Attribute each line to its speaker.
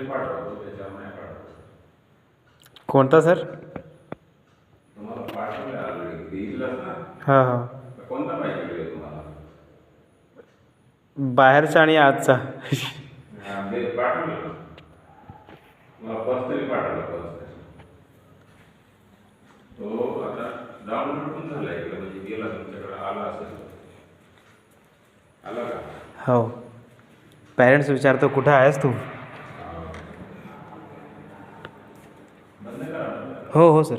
Speaker 1: पाठवतो, त्याच्यावर नाही पाठवतो.
Speaker 2: कोणता सर?
Speaker 1: तुम्हाला पाठवलं ऑलरेडी, देईलच ना.
Speaker 2: हां हां.
Speaker 1: कोणता पाहिजे व्हिडिओ तुम्हाला?
Speaker 2: बाहेरचा आणि आजचा.
Speaker 1: हां, ते पाठवलं. मला पर्सनली पाठवलं, पर्सनली. तो आता डाउनलोड पण झाला इकडे, म्हणजे गेला तुमच्याकडे, आला असेल. आला का?
Speaker 2: हो. पॅरेंट्स विचारतो कुठं आहेस तू?
Speaker 1: बंद करा.
Speaker 2: हो हो सर.